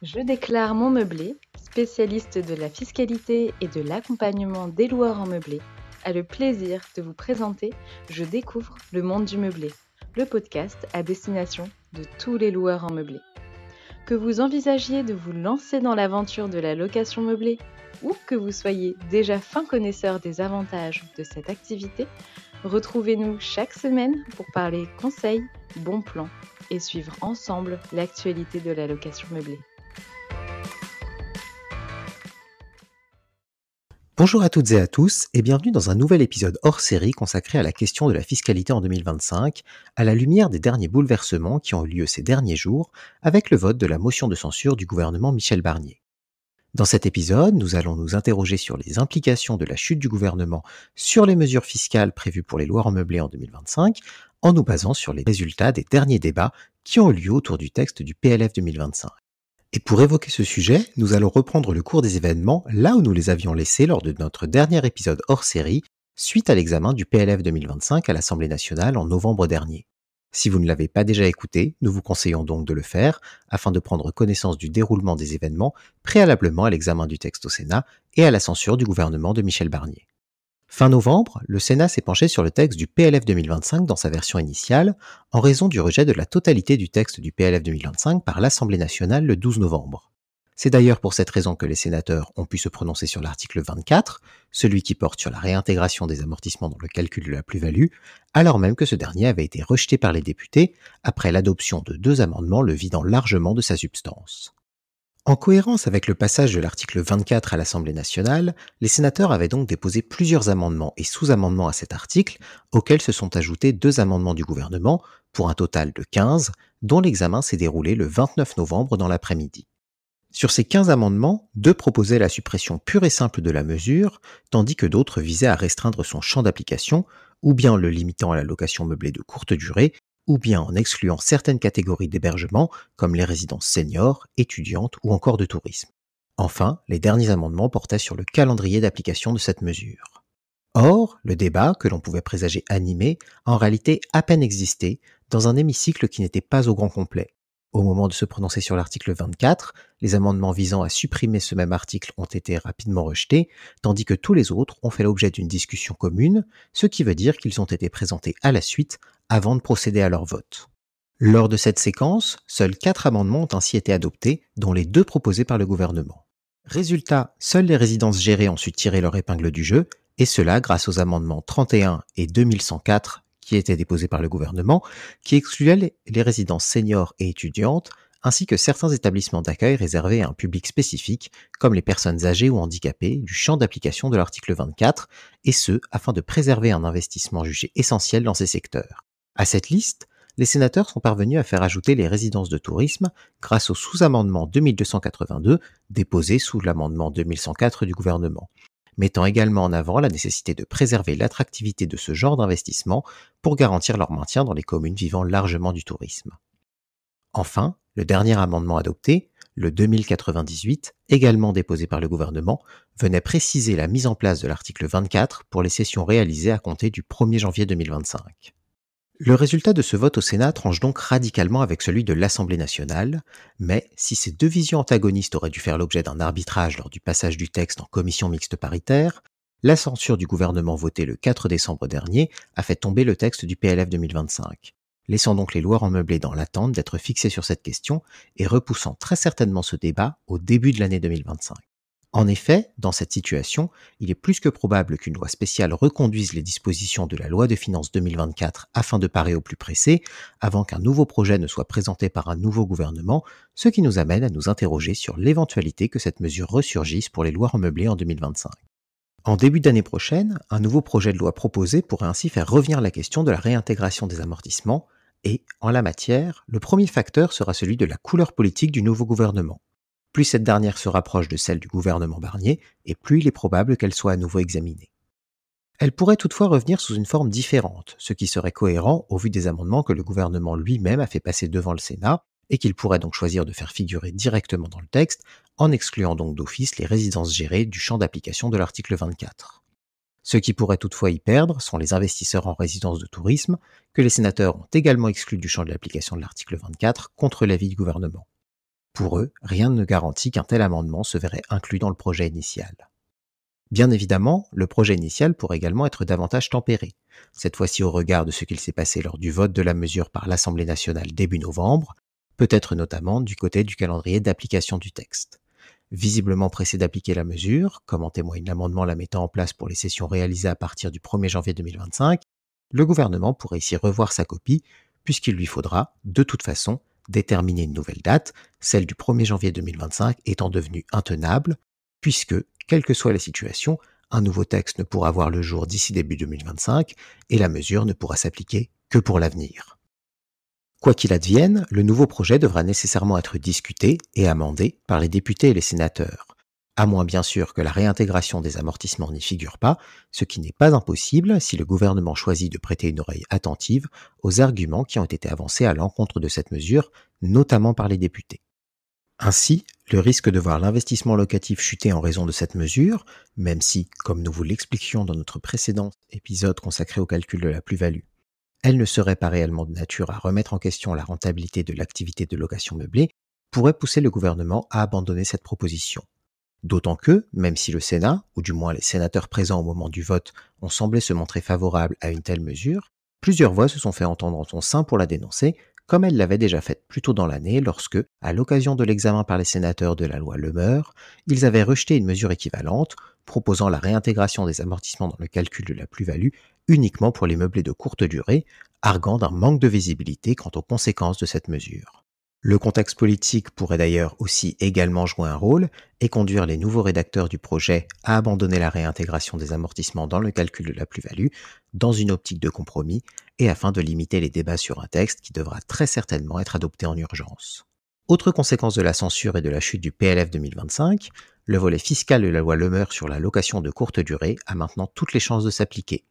Je déclare mon meublé, spécialiste de la fiscalité et de l'accompagnement des loueurs en meublé, a le plaisir de vous présenter Je découvre le monde du meublé, le podcast à destination de tous les loueurs en meublé. Que vous envisagiez de vous lancer dans l'aventure de la location meublée ou que vous soyez déjà fin connaisseur des avantages de cette activité, retrouvez-nous chaque semaine pour parler conseils, bons plans et suivre ensemble l'actualité de la location meublée. Bonjour à toutes et à tous et bienvenue dans un nouvel épisode hors série consacré à la question de la fiscalité en 2025, à la lumière des derniers bouleversements qui ont eu lieu ces derniers jours avec le vote de la motion de censure du gouvernement Michel Barnier. Dans cet épisode, nous allons nous interroger sur les implications de la chute du gouvernement sur les mesures fiscales prévues pour les loueurs en meublé en 2025, en nous basant sur les résultats des derniers débats qui ont eu lieu autour du texte du PLF 2025. Et pour évoquer ce sujet, nous allons reprendre le cours des événements là où nous les avions laissés lors de notre dernier épisode hors série, suite à l'examen du PLF 2025 à l'Assemblée nationale en novembre dernier. Si vous ne l'avez pas déjà écouté, nous vous conseillons donc de le faire, afin de prendre connaissance du déroulement des événements préalablement à l'examen du texte au Sénat et à la censure du gouvernement de Michel Barnier. Fin novembre, le Sénat s'est penché sur le texte du PLF 2025 dans sa version initiale, en raison du rejet de la totalité du texte du PLF 2025 par l'Assemblée nationale le 12 novembre. C'est d'ailleurs pour cette raison que les sénateurs ont pu se prononcer sur l'article 24, celui qui porte sur la réintégration des amortissements dans le calcul de la plus-value, alors même que ce dernier avait été rejeté par les députés après l'adoption de 2 amendements le vidant largement de sa substance. En cohérence avec le passage de l'article 24 à l'Assemblée nationale, les sénateurs avaient donc déposé plusieurs amendements et sous-amendements à cet article, auxquels se sont ajoutés 2 amendements du gouvernement, pour un total de 15, dont l'examen s'est déroulé le 29 novembre dans l'après-midi. Sur ces 15 amendements, 2 proposaient la suppression pure et simple de la mesure, tandis que d'autres visaient à restreindre son champ d'application, ou bien le limitant à la location meublée de courte durée, ou bien en excluant certaines catégories d'hébergement, comme les résidences seniors, étudiantes ou encore de tourisme. Enfin, les derniers amendements portaient sur le calendrier d'application de cette mesure. Or, le débat, que l'on pouvait présager animé, a en réalité à peine existé, dans un hémicycle qui n'était pas au grand complet. Au moment de se prononcer sur l'article 24, les amendements visant à supprimer ce même article ont été rapidement rejetés, tandis que tous les autres ont fait l'objet d'une discussion commune, ce qui veut dire qu'ils ont été présentés à la suite avant de procéder à leur vote. Lors de cette séquence, seuls 4 amendements ont ainsi été adoptés, dont les 2 proposés par le gouvernement. Résultat, seules les résidences gérées ont su tirer leur épingle du jeu, et cela grâce aux amendements 31 et 2104 qui étaient déposés par le gouvernement, qui excluaient les résidences seniors et étudiantes, ainsi que certains établissements d'accueil réservés à un public spécifique, comme les personnes âgées ou handicapées, du champ d'application de l'article 24, et ce, afin de préserver un investissement jugé essentiel dans ces secteurs. À cette liste, les sénateurs sont parvenus à faire ajouter les résidences de tourisme grâce au sous-amendement 2282 déposé sous l'amendement 2104 du gouvernement, mettant également en avant la nécessité de préserver l'attractivité de ce genre d'investissement pour garantir leur maintien dans les communes vivant largement du tourisme. Enfin, le dernier amendement adopté, le 2098, également déposé par le gouvernement, venait préciser la mise en place de l'article 24 pour les sessions réalisées à compter du 1er janvier 2025. Le résultat de ce vote au Sénat tranche donc radicalement avec celui de l'Assemblée nationale, mais si ces 2 visions antagonistes auraient dû faire l'objet d'un arbitrage lors du passage du texte en commission mixte paritaire, la censure du gouvernement votée le 4 décembre dernier a fait tomber le texte du PLF 2025, laissant donc les loueurs en meublé dans l'attente d'être fixés sur cette question et repoussant très certainement ce débat au début de l'année 2025. En effet, dans cette situation, il est plus que probable qu'une loi spéciale reconduise les dispositions de la loi de finances 2024 afin de parer au plus pressé, avant qu'un nouveau projet ne soit présenté par un nouveau gouvernement, ce qui nous amène à nous interroger sur l'éventualité que cette mesure ressurgisse pour les loueurs en meublé en 2025. En début d'année prochaine, un nouveau projet de loi proposé pourrait ainsi faire revenir la question de la réintégration des amortissements, et, en la matière, le premier facteur sera celui de la couleur politique du nouveau gouvernement. Plus cette dernière se rapproche de celle du gouvernement Barnier, et plus il est probable qu'elle soit à nouveau examinée. Elle pourrait toutefois revenir sous une forme différente, ce qui serait cohérent au vu des amendements que le gouvernement lui-même a fait passer devant le Sénat, et qu'il pourrait donc choisir de faire figurer directement dans le texte, en excluant donc d'office les résidences gérées du champ d'application de l'article 24. Ceux qui pourraient toutefois y perdre sont les investisseurs en résidence de tourisme, que les sénateurs ont également exclus du champ de l'application de l'article 24 contre l'avis du gouvernement. Pour eux, rien ne garantit qu'un tel amendement se verrait inclus dans le projet initial. Bien évidemment, le projet initial pourrait également être davantage tempéré, cette fois-ci au regard de ce qu'il s'est passé lors du vote de la mesure par l'Assemblée nationale début novembre, peut-être notamment du côté du calendrier d'application du texte. Visiblement pressé d'appliquer la mesure, comme en témoigne l'amendement la mettant en place pour les sessions réalisées à partir du 1er janvier 2025, le gouvernement pourrait ici revoir sa copie, puisqu'il lui faudra, de toute façon, déterminer une nouvelle date, celle du 1er janvier 2025 étant devenue intenable, puisque, quelle que soit la situation, un nouveau texte ne pourra voir le jour d'ici début 2025 et la mesure ne pourra s'appliquer que pour l'avenir. Quoi qu'il advienne, le nouveau projet devra nécessairement être discuté et amendé par les députés et les sénateurs, à moins bien sûr que la réintégration des amortissements n'y figure pas, ce qui n'est pas impossible si le gouvernement choisit de prêter une oreille attentive aux arguments qui ont été avancés à l'encontre de cette mesure, notamment par les députés. Ainsi, le risque de voir l'investissement locatif chuter en raison de cette mesure, même si, comme nous vous l'expliquions dans notre précédent épisode consacré au calcul de la plus-value, elle ne serait pas réellement de nature à remettre en question la rentabilité de l'activité de location meublée, pourrait pousser le gouvernement à abandonner cette proposition. D'autant que, même si le Sénat, ou du moins les sénateurs présents au moment du vote, ont semblé se montrer favorables à une telle mesure, plusieurs voix se sont fait entendre en son sein pour la dénoncer, comme elles l'avaient déjà fait plus tôt dans l'année lorsque, à l'occasion de l'examen par les sénateurs de la loi Lemeur, ils avaient rejeté une mesure équivalente, proposant la réintégration des amortissements dans le calcul de la plus-value uniquement pour les meublés de courte durée, arguant d'un manque de visibilité quant aux conséquences de cette mesure. Le contexte politique pourrait d'ailleurs aussi également jouer un rôle et conduire les nouveaux rédacteurs du projet à abandonner la réintégration des amortissements dans le calcul de la plus-value dans une optique de compromis et afin de limiter les débats sur un texte qui devra très certainement être adopté en urgence. Autre conséquence de la censure et de la chute du PLF 2025, le volet fiscal de la loi Lemeur sur la location de courte durée a maintenant toutes les chances de s'appliquer.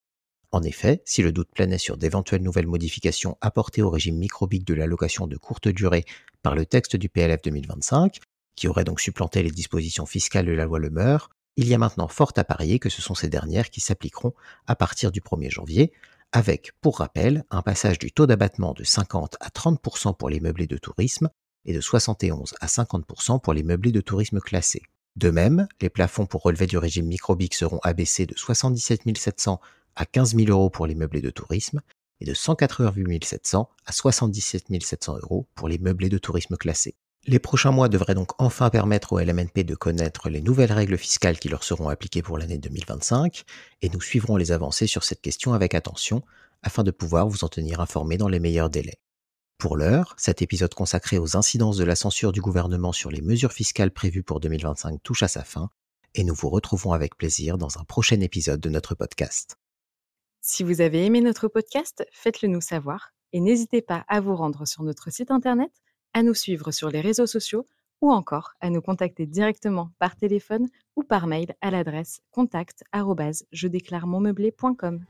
En effet, si le doute planait sur d'éventuelles nouvelles modifications apportées au régime microbique de la location de courte durée par le texte du PLF 2025, qui aurait donc supplanté les dispositions fiscales de la loi Lemeur, il y a maintenant fort à parier que ce sont ces dernières qui s'appliqueront à partir du 1er janvier, avec, pour rappel, un passage du taux d'abattement de 50 à 30% pour les meublés de tourisme et de 71 à 50% pour les meublés de tourisme classés. De même, les plafonds pour relever du régime microbique seront abaissés de 77 700 à 15 000 euros pour les meublés de tourisme et de 188 700 à 77 700 euros pour les meublés de tourisme classés. Les prochains mois devraient donc enfin permettre au LMNP de connaître les nouvelles règles fiscales qui leur seront appliquées pour l'année 2025 et nous suivrons les avancées sur cette question avec attention afin de pouvoir vous en tenir informés dans les meilleurs délais. Pour l'heure, cet épisode consacré aux incidences de la censure du gouvernement sur les mesures fiscales prévues pour 2025 touche à sa fin et nous vous retrouvons avec plaisir dans un prochain épisode de notre podcast. Si vous avez aimé notre podcast, faites-le nous savoir et n'hésitez pas à vous rendre sur notre site internet, à nous suivre sur les réseaux sociaux ou encore à nous contacter directement par téléphone ou par mail à l'adresse contact@jedéclaremonmeublé.com.